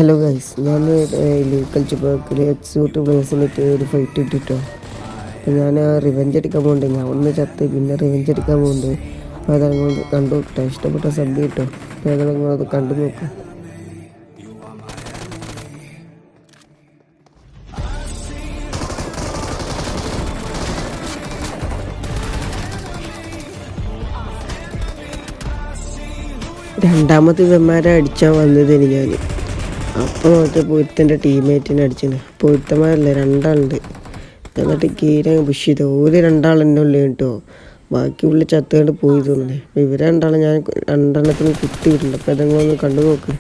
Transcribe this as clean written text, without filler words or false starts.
Hello guys, ഞാൻ league കളിച്ചപ്പോൾ എക്സൂട്ട് പ്ലേസിലിട്ട് ഒരു fight ഇട്ടിട്ടോ. അപ്പോൾ ഞാൻ റിവെഞ്ച് അടിക്കാൻ പോകുന്നുണ്ട്. ഞാൻ ഒന്ന് ചത്ത് പിന്നെ റിവെഞ്ച് അടിക്കാൻ പോകുന്നുണ്ട്. അപ്പോൾ അതങ്ങൾ കണ്ടു നോക്കട്ടെ. ഇഷ്ടപ്പെട്ട സബ് കിട്ടോ. അപ്പോൾ അതങ്ങളത് കണ്ടു നോക്കും. രണ്ടാമത്തെ ഇവന്മാരെ അടിച്ചാൽ വന്നതിന് ഞാൻ അപ്പോൾ നോക്കിയപ്പോൾ ഒരുത്തൻ്റെ ടീംമേറ്റിനെ അടിച്ചിന്. അപ്പോൾ ഒരുത്തന്മാരല്ലേ, രണ്ടാളുണ്ട്. എന്നിട്ട് കീരെ പുഷ് ചെയ്തു. ഒരു രണ്ടാളെന്നെ ഉള്ളു കേട്ടോ. ബാക്കി ഉള്ളിൽ ചത്തുകൊണ്ട് പോയി തോന്നുന്നു. അപ്പോൾ ഇവരെ രണ്ടാളും ഞാൻ രണ്ടെണ്ണത്തിനും കുത്തിയിട്ടുണ്ട്. അപ്പോൾ അതങ്ങളൊന്ന് കണ്ടു നോക്ക്.